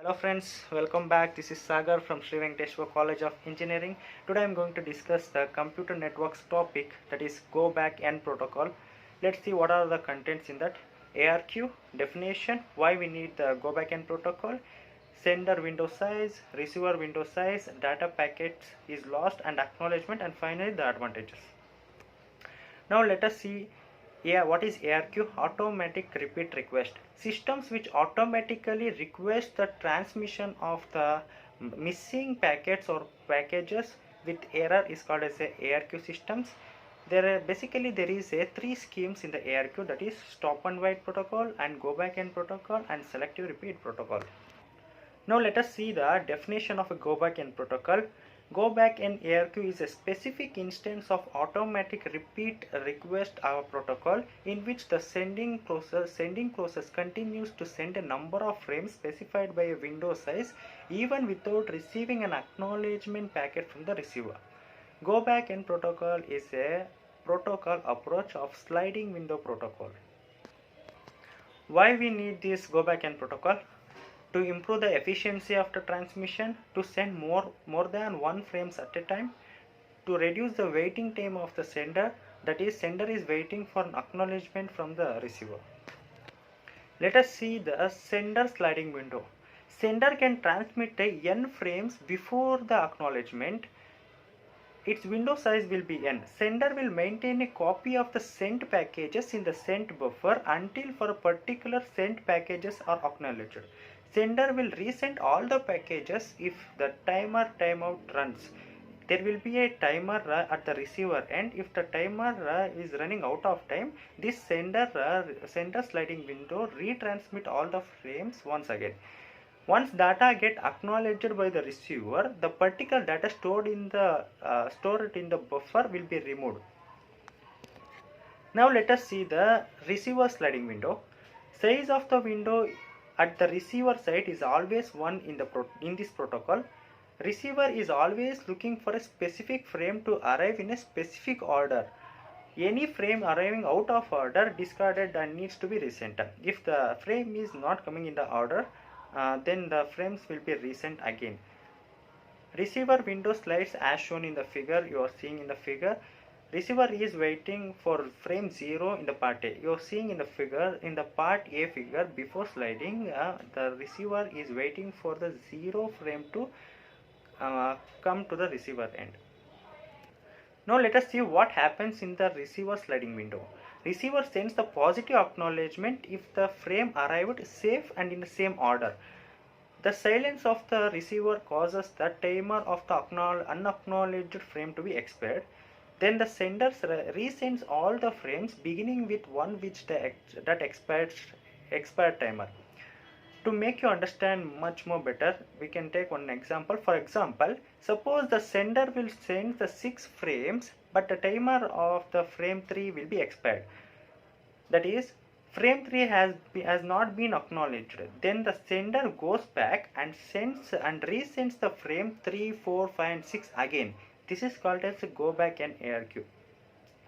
Hello friends, welcome back. This is Sagar from Sri Venkateshwar College of Engineering. Today I am going to discuss the computer networks topic, that is Go Back N protocol. Let's see what are the contents in that. ARQ, definition, why we need the Go Back N protocol, sender window size, receiver window size, data packets is lost and acknowledgement, and finally the advantages. Now let us see what is ARQ? Automatic repeat request. Systems which automatically request the transmission of the missing packets or packages with error is called as a ARQ systems. Basically there is a three schemes in the ARQ, that is stop and wait protocol and go back n protocol and selective repeat protocol. Now let us see the definition of a go back n protocol. Go back n ARQ is a specific instance of automatic repeat request protocol in which the sending process continues to send a number of frames specified by a window size even without receiving an acknowledgement packet from the receiver. Go back n protocol is a protocol approach of sliding window protocol. Why we need this go back n protocol? To improve the efficiency of the transmission, to send more than one frames at a time, to reduce the waiting time of the sender, that is sender is waiting for an acknowledgement from the receiver. Let us see the sender sliding window. Sender can transmit n frames before the acknowledgement. Its window size will be n. Sender will maintain a copy of the sent packages in the sent buffer until for a particular sent packages are acknowledged. Sender will resend all the packages if the timeout runs. There will be a timer at the receiver end. If the timer is running out of time, this sender sliding window retransmit all the frames once again. Once data get acknowledged by the receiver, the particular data stored in the buffer will be removed. Now let us see the receiver sliding window. Size of the window at the receiver side is always 1 in this protocol. Receiver is always looking for a specific frame to arrive in a specific order. Any frame arriving out of order discarded and needs to be resent. If the frame is not coming in the order, then the frames will be resent again. Receiver window slides as shown in the figure. You are seeing in the figure. Receiver is waiting for frame 0 in the part A. You are seeing in the figure, in the part A figure, before sliding, the receiver is waiting for the 0 frame to come to the receiver end. Now let us see what happens in the receiver sliding window. Receiver sends the positive acknowledgement if the frame arrived safe and in the same order. The silence of the receiver causes the timer of the unacknowledged frame to be expired. Then the sender resends all the frames beginning with one which that expired timer. To make you understand much more better, we can take one example. For example, suppose the sender will send the 6 frames, but the timer of the frame 3 will be expired. That is, frame 3 has not been acknowledged. Then the sender goes back and resends the frame 3, 4, 5 and 6 again. This is called as a go back n ARQ.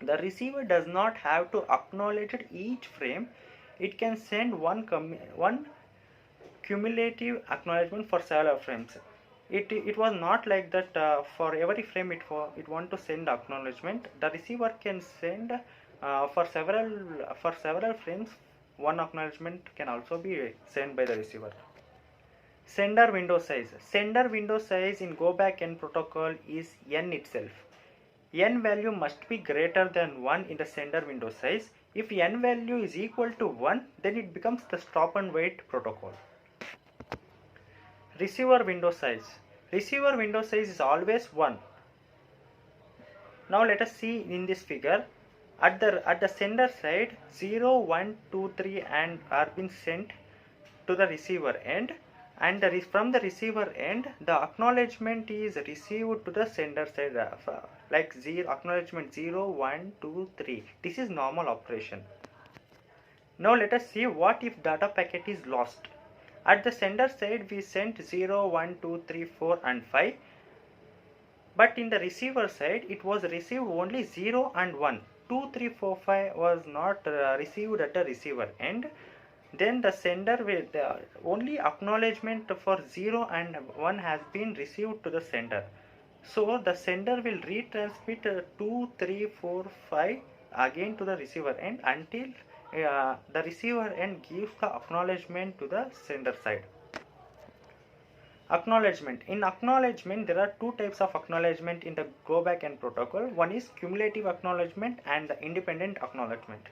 The receiver does not have to acknowledge each frame. It can send one cumulative acknowledgement for several frames. It was not like that for every frame it want to send acknowledgement. The receiver can send for several frames one acknowledgement can also be sent by the receiver. Sender window size. Sender window size in go back n protocol is n itself. N value must be greater than 1 in the sender window size. If n value is equal to 1, then it becomes the stop and wait protocol. Receiver window size. Receiver window size is always 1. Now let us see in this figure. At the sender side, 0, 1, 2, 3 and are being sent to the receiver end, and from the receiver end the acknowledgement is received to the sender side, like acknowledgement 0, 1, 2, 3. This is normal operation. Now let us see what if data packet is lost. At the sender side we sent 0, 1, 2, 3, 4 and 5, but in the receiver side it was received only 0 and 1. 2, 3, 4, 5 was not received at the receiver end. then the sender will only acknowledgement for 0 and 1 has been received to the sender. So the sender will retransmit 2, 3, 4, 5 again to the receiver end until the receiver end gives the acknowledgement to the sender side. Acknowledgement. In acknowledgement, there are two types of acknowledgement in the go back N protocol. One is cumulative acknowledgement and the independent acknowledgement.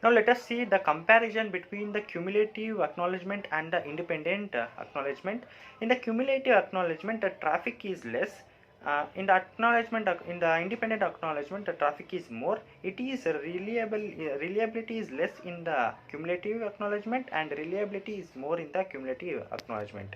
Now let us see the comparison between the cumulative acknowledgement and the independent acknowledgement. In the cumulative acknowledgement, the traffic is less. In the independent acknowledgement, the traffic is more. It is reliability is less in the cumulative acknowledgement, and reliability is more in the cumulative acknowledgement.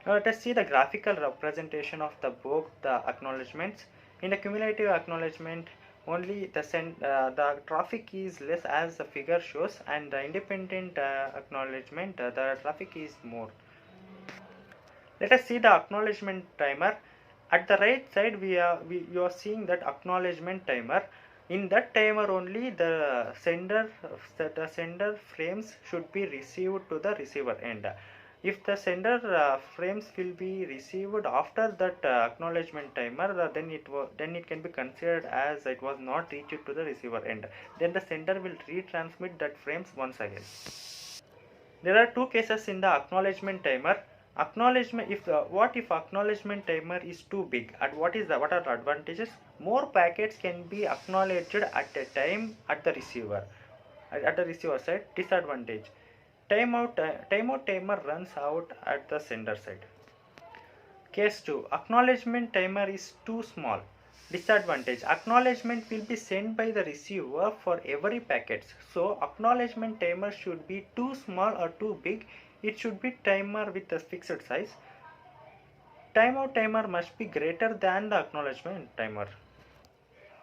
Now let us see the graphical representation of both the acknowledgements. In the cumulative acknowledgement, only the traffic is less as the figure shows, and the independent acknowledgement, the traffic is more. Let us see the acknowledgement timer. At the right side, you are seeing that acknowledgement timer. In that timer only the sender frames should be received to the receiver end. If the sender frames will be received after that acknowledgement timer, then it can be considered as it was not reached to the receiver end. Then the sender will retransmit that frames once again. There are two cases in the acknowledgement timer. What if acknowledgement timer is too big? And what are the advantages? More packets can be acknowledged at a time at the receiver side. Disadvantage: timeout timer runs out at the sender side. Case 2: acknowledgement timer is too small. Disadvantage: acknowledgement will be sent by the receiver for every packet. So acknowledgement timer should be too small or too big. It should be timer with a fixed size. Timeout timer must be greater than the acknowledgement timer.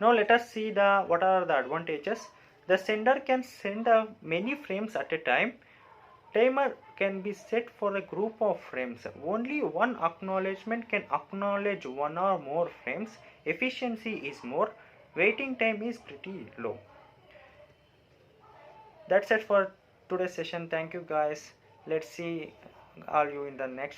Now let us see what are the advantages. The sender can send many frames at a time. Timer can be set for a group of frames. Only one acknowledgement can acknowledge one or more frames. Efficiency is more. Waiting time is pretty low. That's it for today's session. Thank you guys. Let's see all you in the next video.